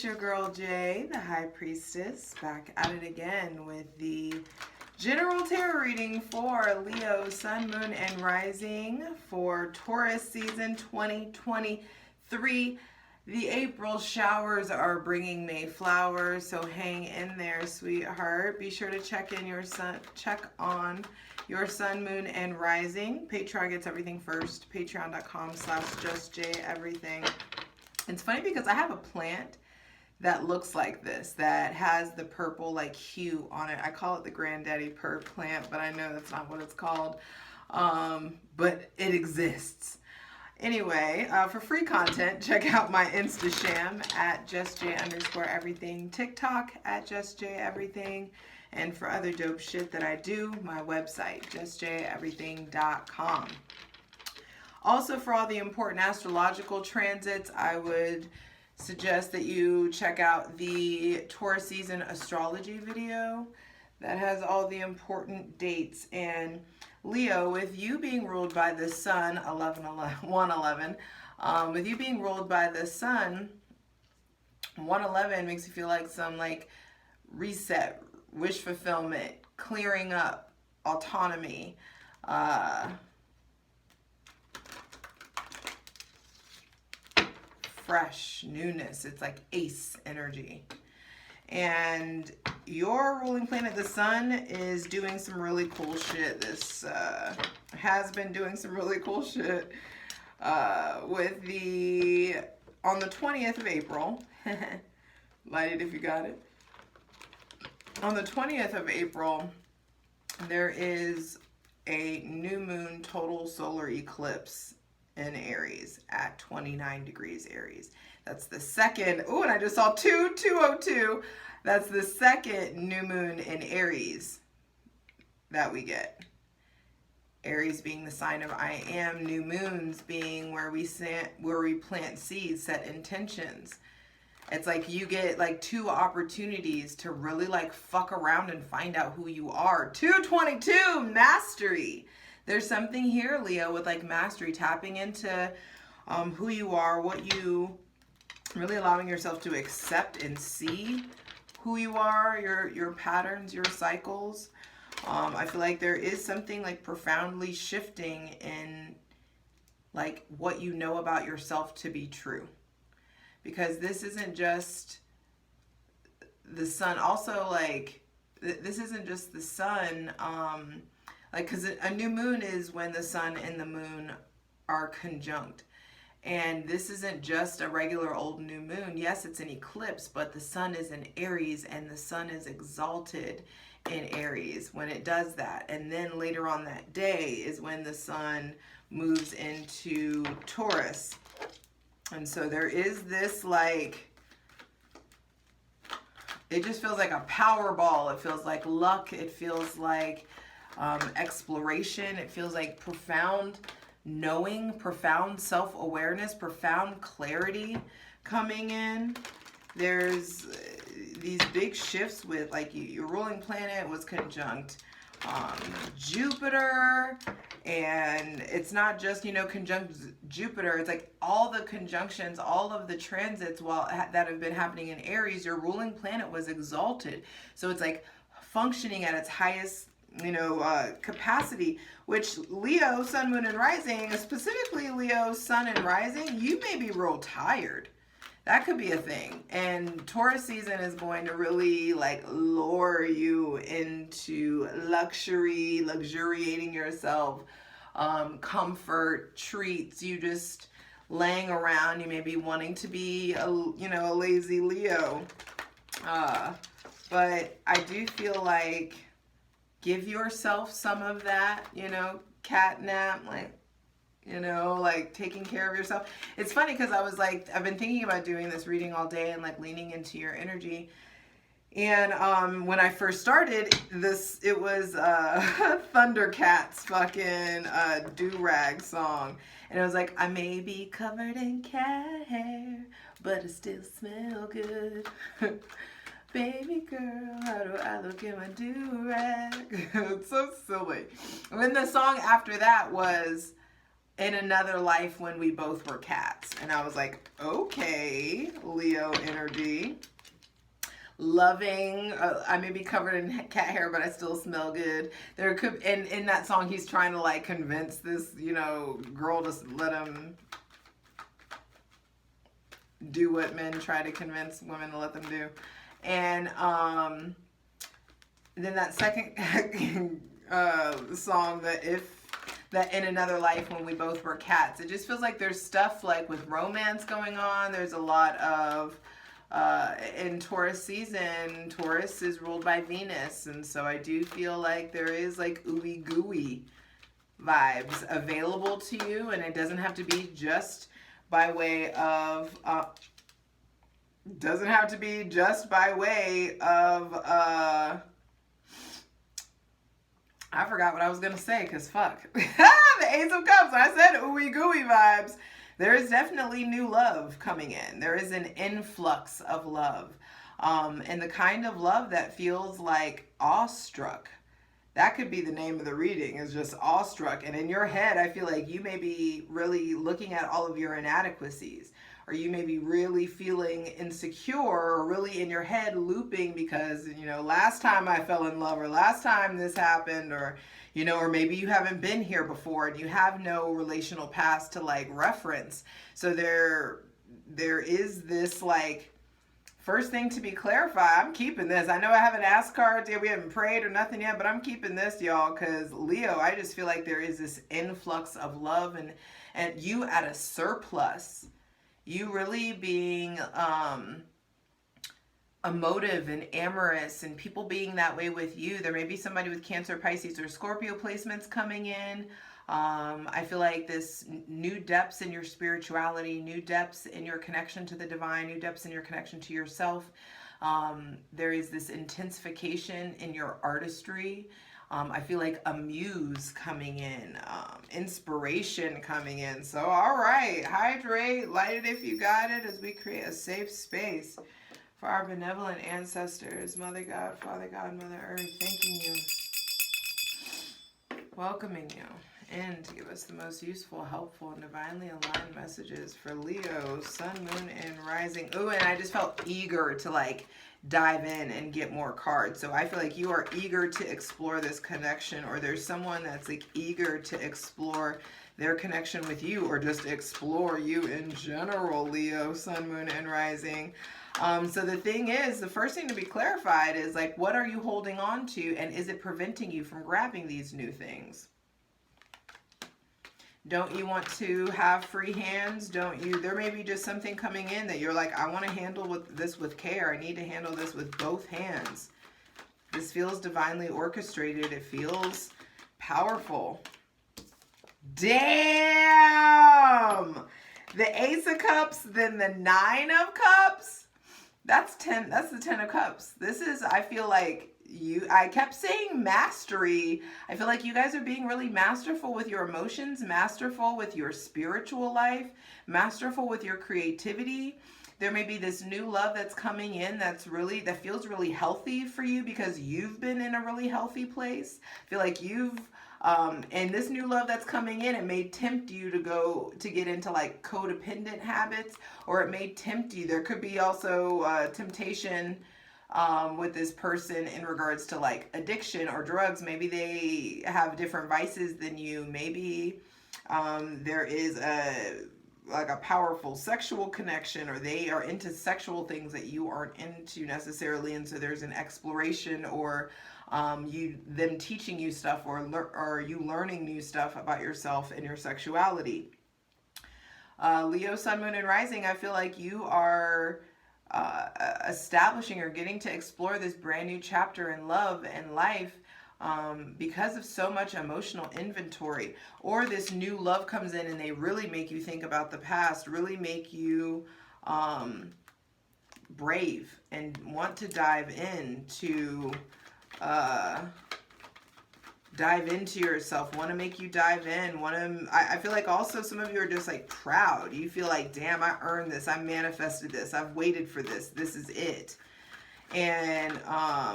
It's your girl Jay, the High Priestess, back at it again with the general tarot reading for Leo, Sun, Moon, and Rising for Taurus season 2023. The April showers are bringing May flowers, so hang in there, sweetheart. Be sure to check on your sun, moon, and rising. Patreon gets everything first. Patreon.com/justjeverything. It's funny because I have a plant that looks like this, that has the purple like hue on it. I call it the granddaddy purr plant, but I know that's not what it's called. But it exists. Anyway, for free content, check out my Instasham at justj_everything, TikTok at justjeverything, and for other dope shit that I do, my website, justjeverything.com. Also, for all the important astrological transits, I would suggest that you check out the Taurus season astrology video that has all the important dates. And Leo, with you being ruled by the sun, 111, with you being ruled by the sun, 111 makes you feel like some like reset, wish fulfillment, clearing up, autonomy, fresh, newness. It's like ace energy. And your ruling planet, the sun, is doing some really cool shit. This has been doing some really cool shit with on the 20th of April. Light it if you got it. On the 20th of April, there is a new moon total solar eclipse in Aries at 29 degrees Aries. That's the second, oh, and I just saw 202. That's the second new moon in Aries that we get. Aries being the sign of I am, new moons being where we plant seeds, set intentions. It's like you get like two opportunities to really like fuck around and find out who you are. 222, mastery. There's something here, Leo, with like mastery, tapping into who you are, what you really allowing yourself to accept and see who you are, your patterns, your cycles. I feel like there is something like profoundly shifting in like what you know about yourself to be true. Because this isn't just the sun. Also, like, this isn't just the sun. Like, because a new moon is when the sun and the moon are conjunct. And this isn't just a regular old new moon. Yes, it's an eclipse, but the sun is in Aries and the sun is exalted in Aries when it does that. And then later on that day is when the sun moves into Taurus. And so there is this like, it just feels like a power ball. It feels like luck. It feels like exploration. It feels like profound knowing, profound self-awareness, profound clarity coming in. There's these big shifts with like your ruling planet was conjunct Jupiter, and it's not just, you know, conjunct Jupiter. It's like all the conjunctions, all of the transits that have been happening in Aries, your ruling planet was exalted. So it's like functioning at its highest, you know, capacity, which Leo, sun, moon, and rising, specifically Leo, sun, and rising, you may be real tired. That could be a thing. And Taurus season is going to really like lure you into luxury, luxuriating yourself, comfort, treats. You just laying around. You may be wanting to be a lazy Leo. But I do feel like give yourself some of that, you know, cat nap, like, you know, like taking care of yourself. It's funny because I was like, I've been thinking about doing this reading all day and like leaning into your energy. And when I first started this, it was Thundercats fucking do-rag song. And it was like, I may be covered in cat hair, but it still smell good. Baby girl, how do I look in my do-rag? It's so silly. And then the song after that was in another life when we both were cats. And I was like, okay, Leo energy. Loving, I may be covered in cat hair, but I still smell good. There could, and in that song, he's trying to like convince this, you know, girl to let him do what men try to convince women to let them do. And then that second song, that in another life when we both were cats, it just feels like there's stuff like with romance going on. There's a lot of in Taurus season, Taurus is ruled by Venus, and so I do feel like there is like ooey gooey vibes available to you, and it doesn't have to be just by way of I forgot what I was gonna say, cause fuck. The Ace of Cups. I said ooey gooey vibes. There is definitely new love coming in. There is an influx of love. And the kind of love that feels like awestruck. That could be the name of the reading, is just awestruck. And in your head, I feel like you may be really looking at all of your inadequacies. Or you may be really feeling insecure, or really in your head looping because, you know, last time I fell in love, or last time this happened, or, you know, or maybe you haven't been here before and you have no relational past to like reference. So there is this like, first thing to be clarified, I'm keeping this. I know I haven't asked cards yet, we haven't prayed or nothing yet, but I'm keeping this, y'all, because Leo, I just feel like there is this influx of love and you at a surplus. You really being emotive and amorous, and people being that way with you. There may be somebody with Cancer, Pisces, or Scorpio placements coming in. I feel like this new depths in your spirituality, new depths in your connection to the divine, new depths in your connection to yourself. There is this intensification in your artistry. I feel like a muse coming in, inspiration coming in. So, all right, hydrate, light it if you got it, as we create a safe space for our benevolent ancestors, Mother God, Father God, Mother Earth, thanking you, welcoming you in to give us the most useful, helpful, and divinely aligned messages for Leo, Sun, Moon, and Rising. Ooh, and I just felt eager to like dive in and get more cards. So I feel like you are eager to explore this connection, or there's someone that's like eager to explore their connection with you, or just explore you in general, Leo, Sun, Moon, and Rising. So the thing is, the first thing to be clarified is like, what are you holding on to, and is it preventing you from grabbing these new things? Don't you want to have free hands? Don't you? There may be just something coming in that you're like, I want to handle this with care. I need to handle this with both hands. This feels divinely orchestrated. It feels powerful. Damn! The Ace of Cups, then the Nine of Cups. That's 10. That's the 10 of Cups. This is, I feel like, I kept saying mastery. I feel like you guys are being really masterful with your emotions, masterful with your spiritual life, masterful with your creativity. There may be this new love that's coming in that feels really healthy for you because you've been in a really healthy place. I feel like and this new love that's coming in, it may tempt you to get into like codependent habits, or it may tempt you. There could be also temptation with this person in regards to like addiction or drugs. Maybe they have different vices than you. Maybe there is a powerful sexual connection, or they are into sexual things that you aren't into necessarily, and so there's an exploration, or them teaching you stuff, or you learning new stuff about yourself and your sexuality. Leo, Sun, Moon, and Rising, I feel like you are establishing or getting to explore this brand new chapter in love and life because of so much emotional inventory. Or this new love comes in and they really make you think about the past, really make you brave and want to dive into yourself, want to make you dive in, I feel like also some of you are just like proud. You feel like, damn, I earned this, I manifested this, I've waited for this, this is it. And what?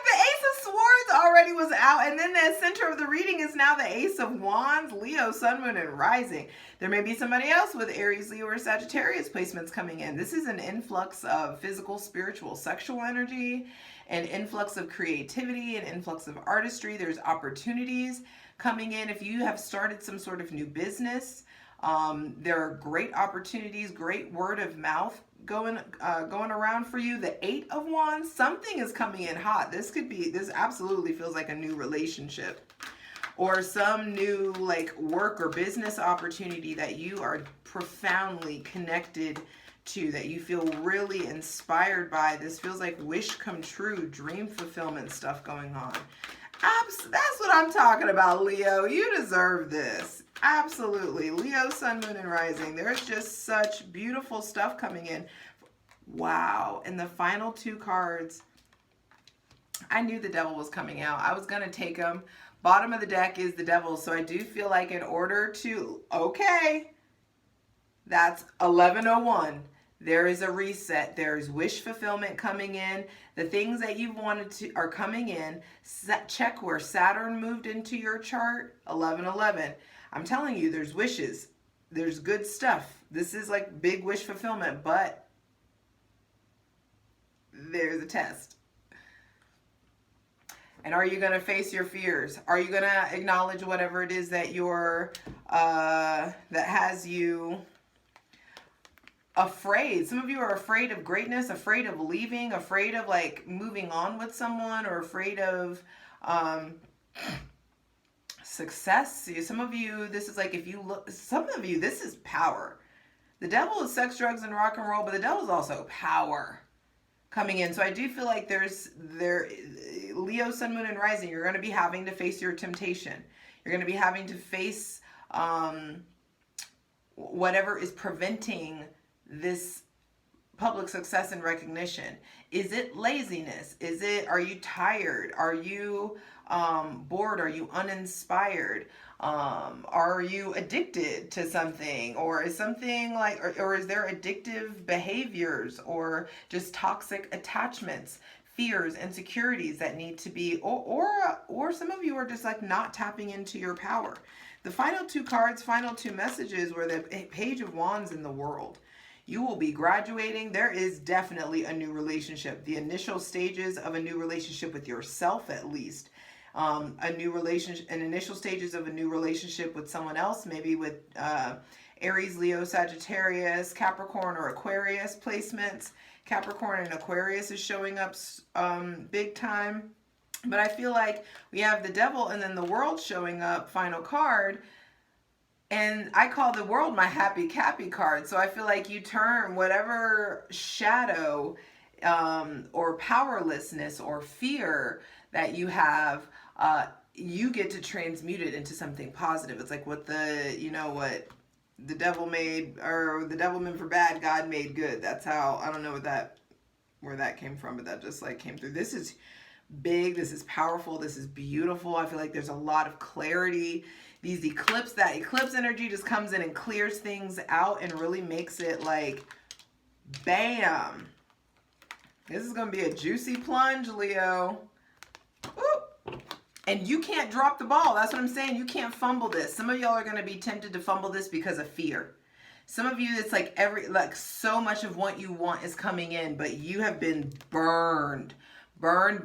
The Ace of Swords already was out, and then the the center of the reading is now the Ace of Wands, Leo, Sun, Moon, and Rising. There may be somebody else with Aries, Leo, or Sagittarius placements coming in. This is an influx of physical, spiritual, sexual energy, an influx of creativity, an influx of artistry. There's opportunities coming in. If you have started some sort of new business, there are great opportunities, great word of mouth going around for you. The Eight of Wands, something is coming in hot. This absolutely feels like a new relationship or some new like work or business opportunity that you are profoundly connected to, that you feel really inspired by. This feels like wish come true, dream fulfillment stuff going on. That's what I'm talking about, Leo. You deserve this. Absolutely. Leo, Sun, Moon, and Rising. There's just such beautiful stuff coming in. Wow. And the final two cards, I knew the Devil was coming out. I was going to take them. Bottom of the deck is the Devil. So I do feel like in order to, okay, that's 1101. There is a reset. There is wish fulfillment coming in. The things that you've wanted to are coming in. Check where Saturn moved into your chart, 1111. I'm telling you, there's wishes. There's good stuff. This is like big wish fulfillment, but there's a test. And are you going to face your fears? Are you going to acknowledge whatever it is that that has you afraid? Some of you are afraid of greatness, afraid of leaving, afraid of like moving on with someone, or afraid of success. Some of you, this is like, if you look, some of you, this is power. The Devil is sex, drugs, and rock and roll, but the Devil is also power coming in. So I do feel like Leo, Sun, Moon, and Rising, you're going to be having to face your temptation. You're going to be having to face whatever is preventing this public success and recognition. Is it laziness? Are you tired? Are you bored? Are you uninspired? Are you addicted to something? Or is something like, or is there addictive behaviors or just toxic attachments, fears, insecurities that need to be, or some of you are just like not tapping into your power. The final two cards, final two messages were the Page of Wands in the World. You will be graduating. There is definitely a new relationship. The initial stages of a new relationship with yourself, at least. Initial stages of a new relationship with someone else, maybe with Aries, Leo, Sagittarius, Capricorn, or Aquarius placements. Capricorn and Aquarius is showing up big time. But I feel like we have the Devil and then the World showing up, final card. And I call the World my happy Cappy card. So I feel like you turn whatever shadow or powerlessness or fear that you have, you get to transmute it into something positive. It's like what what the devil made, or the devil meant for bad, God made good. That's how, I don't know where that came from, but that just like came through. This is big. This is powerful. This is beautiful. I feel like there's a lot of clarity. That eclipse energy just comes in and clears things out and really makes it like, bam. This is going to be a juicy plunge, Leo. Woo. And you can't drop the ball. That's what I'm saying. You can't fumble this. Some of y'all are going to be tempted to fumble this because of fear. Some of you, it's like so much of what you want is coming in, but you have been burned. Burned,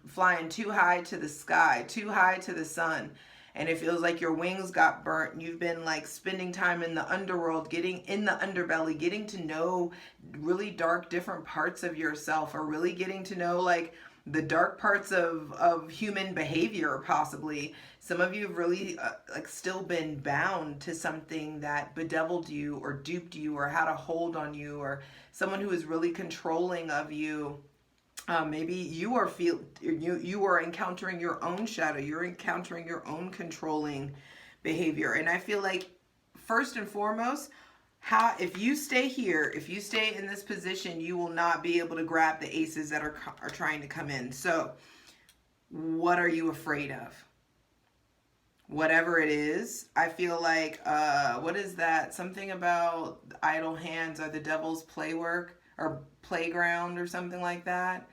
flying too high to the sky, too high to the sun. And it feels like your wings got burnt. You've been like spending time in the underworld, getting in the underbelly, getting to know really dark, different parts of yourself, or really getting to know like the dark parts of human behavior, possibly. Some of you have really like still been bound to something that bedeviled you or duped you or had a hold on you, or someone who is really controlling of you. Maybe you are encountering your own shadow. You're encountering your own controlling behavior. And I feel like first and foremost, if you stay here, if you stay in this position, you will not be able to grab the aces that are trying to come in. So what are you afraid of? Whatever it is, I feel like, what is that? Something about idle hands are the devil's playwork or playground or something like that.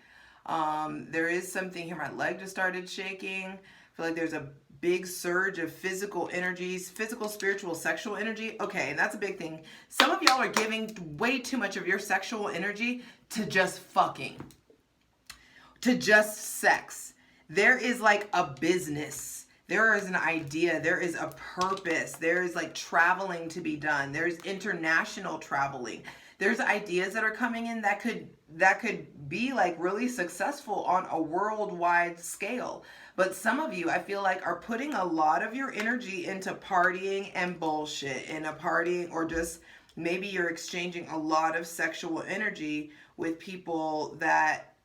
There is something here. My leg just started shaking. feel like there's a big surge of physical energies, physical, spiritual, sexual energy. Okay, and that's a big thing. Some of y'all are giving way too much of your sexual energy to just fucking, to just sex. There is like a business. There is an idea. There is a purpose. There is like traveling to be done. There's international traveling. There's ideas that are coming in that could be like really successful on a worldwide scale. But some of you, I feel like, are putting a lot of your energy into partying and bullshit, and a partying, or just maybe you're exchanging a lot of sexual energy with people that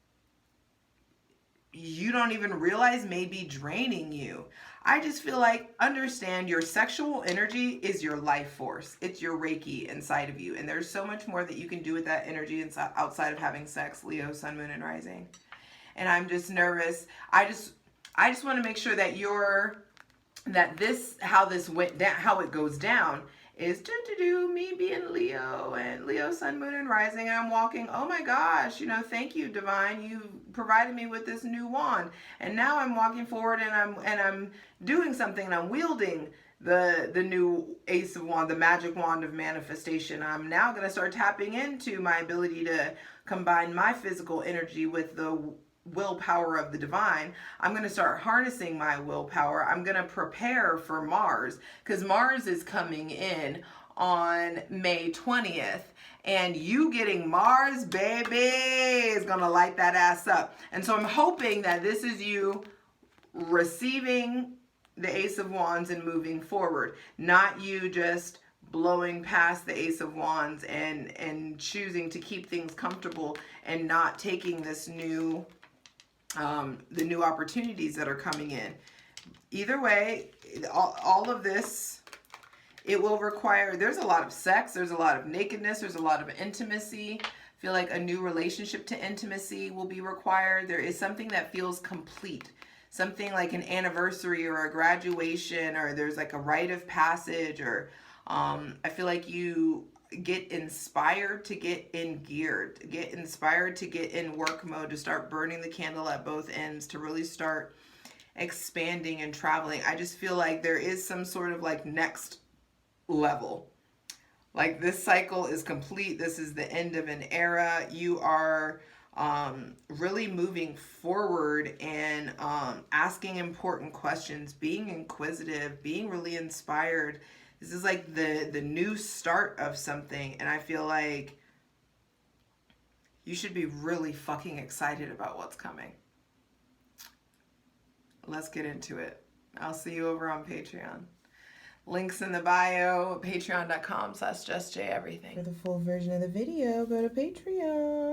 you don't even realize may be draining you. I just feel like, understand, your sexual energy is your life force. It's your Reiki inside of you. And there's so much more that you can do with that energy inside, outside of having sex, Leo, Sun, Moon, and Rising. And I'm just nervous. I just want to make sure that how this went down, how it goes down is me being Leo and Leo, Sun, Moon, and Rising, and I'm walking, oh my gosh, you know, thank you, Divine, you provided me with this new wand, and now I'm walking forward and I'm doing something, and I'm wielding the new Ace of Wands, the magic wand of manifestation. I'm now going to start tapping into my ability to combine my physical energy with the willpower of the divine. I'm going to start harnessing my willpower. I'm going to prepare for Mars, because Mars is coming in on May 20th, and you getting Mars, baby, is going to light that ass up. And so I'm hoping that this is you receiving the Ace of Wands and moving forward, not you just blowing past the Ace of Wands and choosing to keep things comfortable and not taking this new the new opportunities that are coming in. Either way, all of this, it will require, there's a lot of sex, there's a lot of nakedness, there's a lot of intimacy. I feel like a new relationship to intimacy will be required. There is something that feels complete. Something like an anniversary or a graduation, or there's like a rite of passage, or I feel like you get inspired to get in gear, get inspired to get in work mode, to start burning the candle at both ends, to really start expanding and traveling. I just feel like there is some sort of like next level. Like this cycle is complete. This is the end of an era. You are really moving forward and asking important questions, being inquisitive, being really inspired. This is like the new start of something, and I feel like you should be really fucking excited about what's coming. Let's get into it. I'll see you over on Patreon. Links in the bio, patreon.com/justjeverything. For the full version of the video, go to Patreon.